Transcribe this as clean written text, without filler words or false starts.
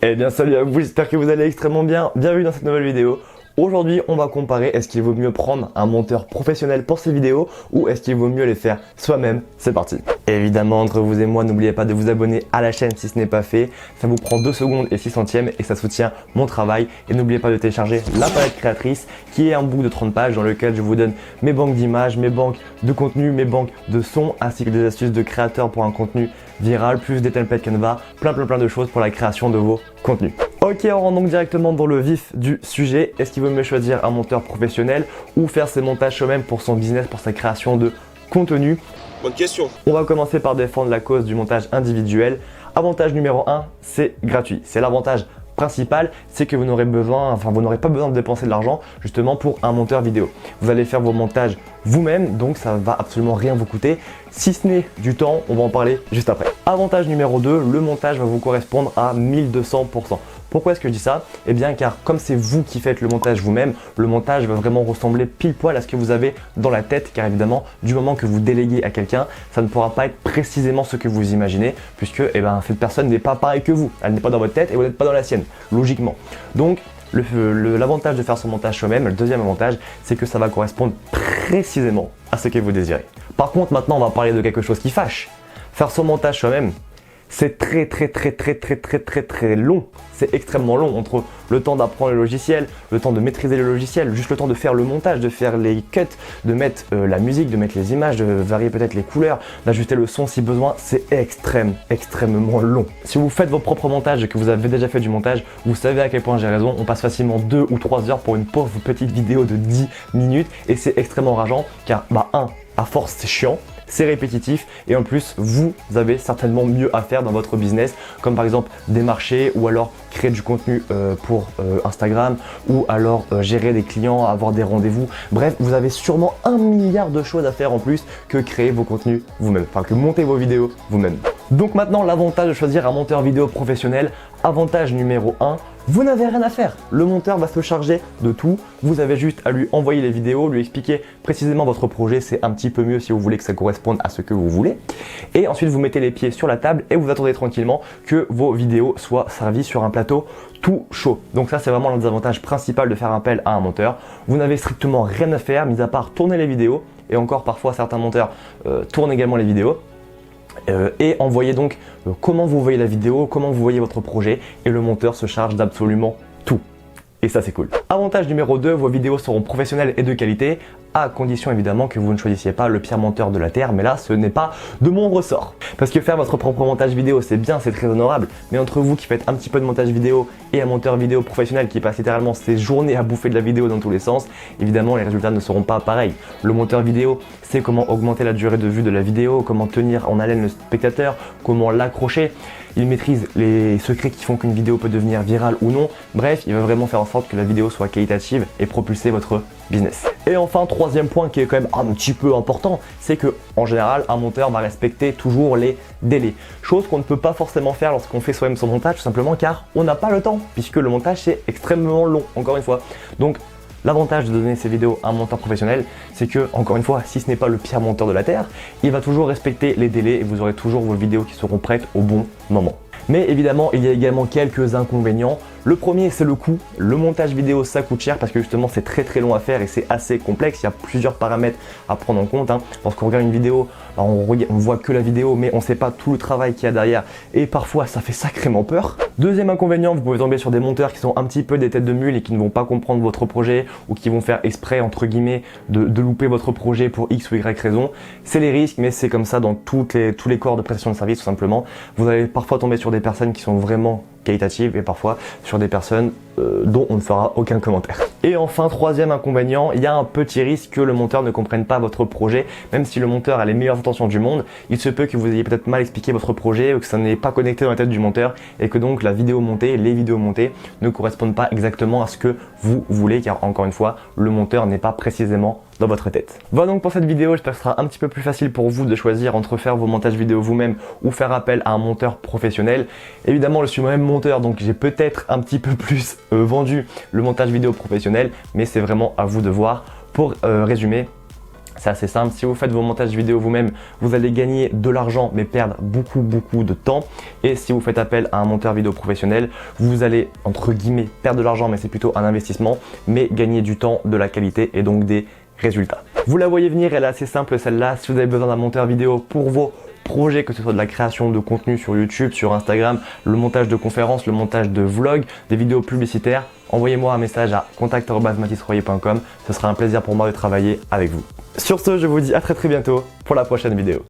Eh bien salut à vous, j'espère que vous allez extrêmement bien. Bienvenue dans cette nouvelle vidéo. Aujourd'hui, on va comparer est-ce qu'il vaut mieux prendre un monteur professionnel pour ces vidéos ou est-ce qu'il vaut mieux les faire soi-même. C'est parti. Évidemment, entre vous et moi, n'oubliez pas de vous abonner à la chaîne si ce n'est pas fait. Ça vous prend 2 secondes et 6 centièmes et ça soutient mon travail. Et n'oubliez pas de télécharger la palette créatrice qui est un book de 30 pages dans lequel je vous donne mes banques d'images, mes banques de contenu, mes banques de sons ainsi que des astuces de créateurs pour un contenu viral, plus des templates Canva, plein de choses pour la création de vos contenus. Ok, on rentre donc directement dans le vif du sujet. Est-ce qu'il vaut mieux choisir un monteur professionnel ou faire ses montages soi-même pour son business, pour sa création de contenu? Bonne question. On va commencer par défendre la cause du montage individuel. Avantage numéro 1, c'est gratuit. C'est l'avantage principal, c'est que vous n'aurez pas besoin de dépenser de l'argent justement pour un monteur vidéo. Vous allez faire vos montages vous-même, donc ça va absolument rien vous coûter, si ce n'est du temps. On va en parler juste après. Avantage numéro 2, le montage va vous correspondre à 1200%. Pourquoi est-ce que je dis ça? Eh bien car comme c'est vous qui faites le montage vous-même, le montage va vraiment ressembler pile poil à ce que vous avez dans la tête, car évidemment du moment que vous déléguez à quelqu'un, ça ne pourra pas être précisément ce que vous imaginez, puisque cette personne n'est pas pareille que vous, elle n'est pas dans votre tête et vous n'êtes pas dans la sienne, logiquement. Donc l'avantage de faire son montage soi-même, le deuxième avantage, c'est que ça va correspondre précisément à ce que vous désirez. Par contre, maintenant on va parler de quelque chose qui fâche. Faire son montage soi-même, c'est très long, c'est extrêmement long entre le temps d'apprendre le logiciel, le temps de maîtriser le logiciel, juste le temps de faire le montage, de faire les cuts, de mettre la musique, de mettre les images, de varier peut-être les couleurs, d'ajuster le son si besoin, c'est extrêmement long. Si vous faites vos propres montages et que vous avez déjà fait du montage, vous savez à quel point j'ai raison, on passe facilement 2 ou 3 heures pour une pauvre petite vidéo de 10 minutes et c'est extrêmement rageant car à force c'est chiant, c'est répétitif et en plus vous avez certainement mieux à faire dans votre business, comme par exemple démarcher ou alors créer du contenu pour Instagram ou alors gérer des clients, avoir des rendez-vous. Bref, vous avez sûrement 1 milliard de choses à faire en plus que créer vos contenus vous-même, enfin que monter vos vidéos vous-même. Donc maintenant, l'avantage de choisir un monteur vidéo professionnel. Avantage numéro 1, vous n'avez rien à faire. Le monteur va se charger de tout. Vous avez juste à lui envoyer les vidéos, lui expliquer précisément votre projet. C'est un petit peu mieux si vous voulez que ça corresponde à ce que vous voulez. Et ensuite, vous mettez les pieds sur la table et vous attendez tranquillement que vos vidéos soient servies sur un plateau tout chaud. Donc ça, c'est vraiment l'un des avantages principaux de faire appel à un monteur. Vous n'avez strictement rien à faire, mis à part tourner les vidéos. Et encore, parfois, certains monteurs tournent également les vidéos. Et envoyez donc comment vous voyez la vidéo, comment vous voyez votre projet et le monteur se charge d'absolument tout. Et ça c'est cool. Avantage numéro 2, vos vidéos seront professionnelles et de qualité, à condition évidemment que vous ne choisissiez pas le pire monteur de la Terre, mais là ce n'est pas de mon ressort. Parce que faire votre propre montage vidéo c'est bien, c'est très honorable, mais entre vous qui faites un petit peu de montage vidéo et un monteur vidéo professionnel qui passe littéralement ses journées à bouffer de la vidéo dans tous les sens, évidemment les résultats ne seront pas pareils. Le monteur vidéo sait comment augmenter la durée de vue de la vidéo, comment tenir en haleine le spectateur, comment l'accrocher. Il maîtrise les secrets qui font qu'une vidéo peut devenir virale ou non. Bref, il va vraiment faire en sorte que la vidéo soit qualitative et propulser votre business. Et enfin, troisième point qui est quand même un petit peu important, c'est que en général, un monteur va respecter toujours les délais. Chose qu'on ne peut pas forcément faire lorsqu'on fait soi-même son montage, tout simplement car on n'a pas le temps, puisque le montage c'est extrêmement long, encore une fois. Donc, l'avantage de donner ces vidéos à un monteur professionnel, c'est que, encore une fois, si ce n'est pas le pire monteur de la Terre, il va toujours respecter les délais et vous aurez toujours vos vidéos qui seront prêtes au bon moment. Mais évidemment, il y a également quelques inconvénients. Le premier, c'est le coût. Le montage vidéo, ça coûte cher parce que justement, c'est très long à faire et c'est assez complexe. Il y a plusieurs paramètres à prendre en compte. Lorsqu'on regarde une vidéo, on voit que la vidéo, mais on ne sait pas tout le travail qu'il y a derrière. Et parfois, ça fait sacrément peur. Deuxième inconvénient, vous pouvez tomber sur des monteurs qui sont un petit peu des têtes de mule et qui ne vont pas comprendre votre projet ou qui vont faire exprès, entre guillemets, de louper votre projet pour X ou Y raison. C'est les risques, mais c'est comme ça dans tous les corps de prestation de service, tout simplement. Vous allez parfois tomber sur des personnes qui sont vraiment qualitatives et parfois sur des personnes dont on ne fera aucun commentaire. Et enfin, troisième inconvénient, il y a un petit risque que le monteur ne comprenne pas votre projet. Même si le monteur a les meilleures intentions du monde, il se peut que vous ayez peut-être mal expliqué votre projet ou que ça n'est pas connecté dans la tête du monteur et que donc la vidéo montée, les vidéos montées ne correspondent pas exactement à ce que vous voulez, car encore une fois, le monteur n'est pas précisément dans votre tête. Voilà donc pour cette vidéo, j'espère que ce sera un petit peu plus facile pour vous de choisir entre faire vos montages vidéo vous-même ou faire appel à un monteur professionnel. Évidemment, je suis moi-même monteur, donc j'ai peut-être un petit peu plus vendu le montage vidéo professionnel, mais c'est vraiment à vous de voir. Pour résumer, C'est assez simple, si vous faites vos montages vidéo vous-même, vous allez gagner de l'argent mais perdre beaucoup de temps. Et si vous faites appel à un monteur vidéo professionnel, vous allez entre guillemets perdre de l'argent, mais c'est plutôt un investissement, mais gagner du temps, de la qualité et donc des résultats. Vous la voyez venir, elle est assez simple celle-là. Si vous avez besoin d'un monteur vidéo pour vos projets, que ce soit de la création de contenu sur YouTube, sur Instagram, le montage de conférences, le montage de vlogs, des vidéos publicitaires, envoyez-moi un message à contact@mathysroyer.com. Ce sera un plaisir pour moi de travailler avec vous. Sur ce, je vous dis à très bientôt pour la prochaine vidéo.